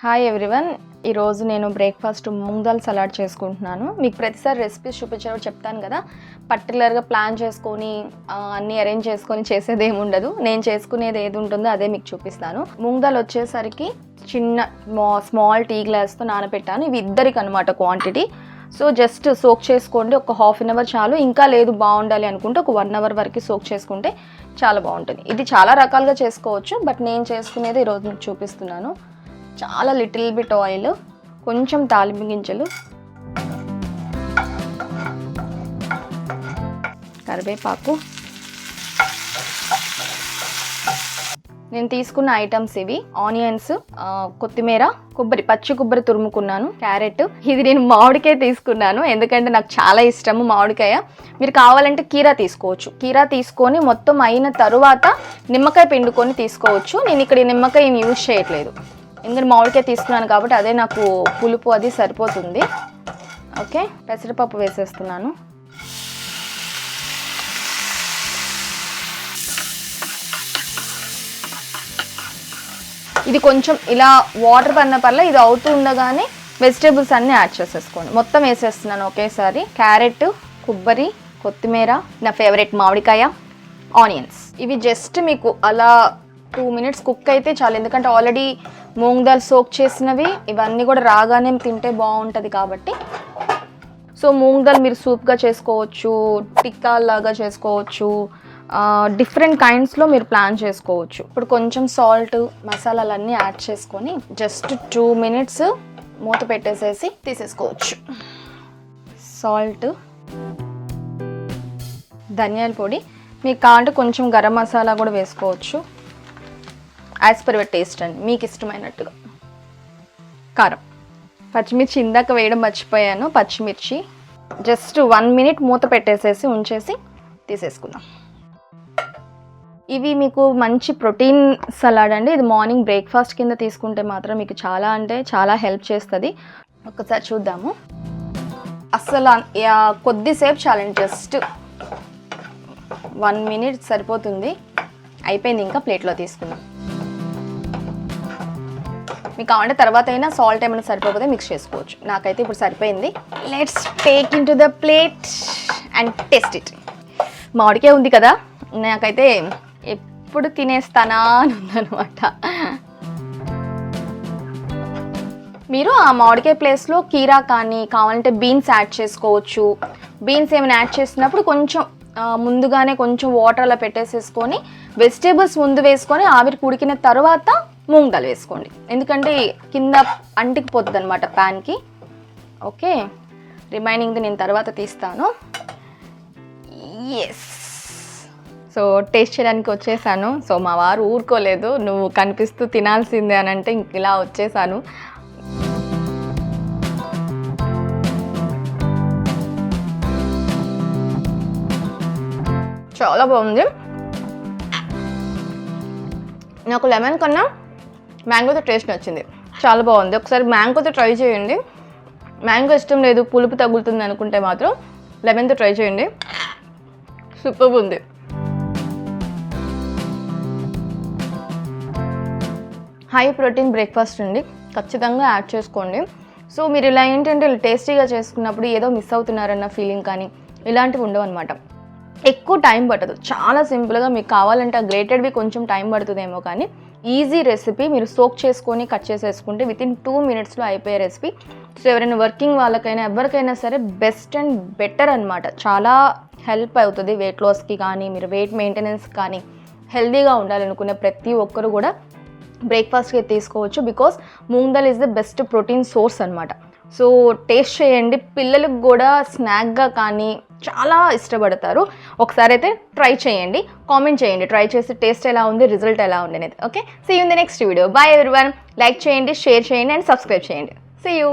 Hi everyone, ఈరోజు నేను breakfast moong dal salad చేసుకుంటున్నాను. మీకు ప్రతిసారి రెసిపీస్ చూపించినప్పుడు చెప్తాను కదా, పర్టికులర్గా ప్లాన్ చేసుకొని అన్నీ అరేంజ్ చేసుకొని చేసేది ఏమి ఉండదు. నేను చేసుకునేది ఏది ఉంటుందో అదే మీకు చూపిస్తాను. మూంగ్ దాల్ వచ్చేసరికి చిన్న స్మాల్ టీ గ్లాస్తో నానబెట్టాను. ఇవి ఇద్దరికి అనమాట క్వాంటిటీ. సో జస్ట్ సోక్ చేసుకోండి, ఒక హాఫ్ అన్ అవర్ చాలు. ఇంకా లేదు బాగుండాలి అనుకుంటే ఒక 1 అవర్ వరకు సోక్ చేసుకుంటే చాలా బాగుంటుంది. ఇది చాలా రకాలుగా చేసుకోవచ్చు, బట్ నేను చేసుకునేది ఈరోజు మీకు చూపిస్తున్నాను. చాలా లిటిల్ బిట్ ఆయిల్, కొంచెం తాలింపు గింజలు, కరివేపాకు. నేను తీసుకున్న ఐటమ్స్ ఇవి: ఆనియన్స్, కొత్తిమీర, పచ్చి కొబ్బరి తురుముకున్నాను, క్యారెట్. ఇది నేను మామిడికాయ తీసుకున్నాను ఎందుకంటే నాకు చాలా ఇష్టము మామిడికాయ. మీరు కావాలంటే కీరా తీసుకోవచ్చు. కీరా తీసుకొని మొత్తం అయిన తరువాత నిమ్మకాయ పిండుకొని తీసుకోవచ్చు. నేను ఇక్కడ నిమ్మకాయ యూజ్ చేయట్లేదు ఎందుకంటే మామిడికాయ తీసుకున్నాను కాబట్టి అదే నాకు పులుపు అది సరిపోతుంది. ఓకే, పెసరపప్పు వేసేస్తున్నాను. ఇది కొంచెం ఇలా వాటర్ పడిన పర్లే, ఇది అవుతూ ఉండగానే వెజిటేబుల్స్ అన్నీ యాడ్ చేసేసుకోండి. మొత్తం వేసేస్తున్నాను ఒకేసారి. క్యారెట్, కొబ్బరి, కొత్తిమీర, నా ఫేవరెట్ మామిడికాయ, ఆనియన్స్. ఇవి జస్ట్ మీకు అలా 2 minutes కుక్ అయితే చాలు, ఎందుకంటే ఆల్రెడీ మూంగ్ దాల్ సోక్ చేసినవి. ఇవన్నీ కూడా రాగానే తింటే బాగుంటుంది కాబట్టి. సో మూంగ్ దాల్ మీరు సూప్గా చేసుకోవచ్చు, టిక్కా లాగా చేసుకోవచ్చు, డిఫరెంట్ కైండ్స్లో మీరు ప్లాన్ చేసుకోవచ్చు. ఇప్పుడు కొంచెం సాల్ట్, మసాలాలన్నీ యాడ్ చేసుకొని జస్ట్ 2 minutes మూత పెట్టేసేసి తీసేసుకోవచ్చు. సాల్ట్, ధనియాల పొడి, మీకు కావాలంటే కొంచెం గరం మసాలా కూడా వేసుకోవచ్చు. యాజ్ పర్ యువర్ టేస్ట్ అండి, మీకు ఇష్టమైనట్టుగా. కారం, పచ్చిమిర్చి ఇందాక వేయడం మర్చిపోయాను. పచ్చిమిర్చి జస్ట్ 1 minute మూత పెట్టేసేసి ఉంచేసి తీసేసుకుందాం. ఇవి మీకు మంచి ప్రోటీన్ సలాడ్ అండి. ఇది మార్నింగ్ బ్రేక్ఫాస్ట్ కింద తీసుకుంటే మాత్రం మీకు చాలా అంటే చాలా హెల్ప్ చేస్తుంది. ఒకసారి చూద్దాము. అసలు కొద్దిసేపు చాలండి, జస్ట్ 1 minute సరిపోతుంది. అయిపోయింది, ఇంకా ప్లేట్లో తీసుకుందాం. మీకు కావాలంటే తర్వాత అయినా సాల్ట్ ఏమైనా సరిపోతే మిక్స్ చేసుకోవచ్చు. నాకైతే ఇప్పుడు సరిపోయింది. Let's take in to the plate and taste it. మామిడికాయ ఉంది కదా, నాకైతే ఎప్పుడు తినేస్తానా అని ఉందనమాట. మీరు ఆ మామిడికాయ ప్లేస్లో కీరా కానీ కావాలంటే బీన్స్ యాడ్ చేసుకోవచ్చు. బీన్స్ ఏమైనా యాడ్ చేసినప్పుడు కొంచెం ముందుగానే కొంచెం వాటర్ అలా పెట్టేసేసుకొని వెజిటేబుల్స్ ముందు వేసుకొని ఆవిరి ఉడికిన తర్వాత మూంగ్ దాల్ వేసుకోండి, ఎందుకంటే కింద అంటికి పోతుంది అనమాట ప్యాన్కి. ఓకే, రిమైనింగ్ది నేను తర్వాత తీస్తాను. ఎస్, సో టేస్ట్ చేయడానికి వచ్చేసాను. సో మా వారు ఊరుకోలేదు, నువ్వు కనిపిస్తూ తినాల్సిందే అని అంటే ఇంక ఇలా వచ్చేసాను. చాలా బాగుంది. నాకు లెమన్ కన్నా మ్యాంగోతో టేస్ట్ నచ్చింది, చాలా బాగుంది. ఒకసారి మ్యాంగోతో ట్రై చేయండి. మ్యాంగో ఇష్టం లేదు, పులుపు తగులుతుంది అనుకుంటే మాత్రం లెమన్తో ట్రై చేయండి, సూపర్గా ఉంది. హై ప్రోటీన్ బ్రేక్ఫాస్ట్ అండి, ఖచ్చితంగా యాడ్ చేసుకోండి. సో మీరు ఇలా ఏంటంటే టేస్టీగా చేసుకున్నప్పుడు ఏదో మిస్ అవుతున్నారన్న ఫీలింగ్ కానీ ఇలాంటివి ఉండవు అనమాట. ఎక్కువ టైం పట్టదు, చాలా సింపుల్గా. మీకు కావాలంటే ఆ గ్రేటెడ్వి కొంచెం టైం పడుతుందేమో, కానీ ఈజీ రెసిపీ. మీరు సోక్ చేసుకొని కట్ చేసేసుకుంటే వితిన్ 2 minutesలో అయిపోయే రెసిపీ. సో ఎవరైనా వర్కింగ్ వాళ్ళకైనా ఎవరికైనా సరే బెస్ట్ అండ్ బెటర్ అనమాట. చాలా హెల్ప్ అవుతుంది వెయిట్ లాస్కి కానీ, మీరు వెయిట్ మెయింటెనెన్స్ కానీ, హెల్దీగా ఉండాలనుకునే ప్రతి ఒక్కరు కూడా బ్రేక్ఫాస్ట్కి తీసుకోవచ్చు. Because moong dal is the best protein source అనమాట. సో టేస్ట్ చేయండి, పిల్లలకు కూడా స్నాక్గా కానీ చాలా ఇష్టపడతారు. ఒకసారి అయితే ట్రై చేయండి, కామెంట్ చేయండి, ట్రై చేసి టేస్ట్ ఎలా ఉంది, రిజల్ట్ ఎలా ఉంది అనేది. Okay, see you in the next video. Bye everyone. Like చేయండి, షేర్ చేయండి అండ్ సబ్స్క్రైబ్ చేయండి. See you.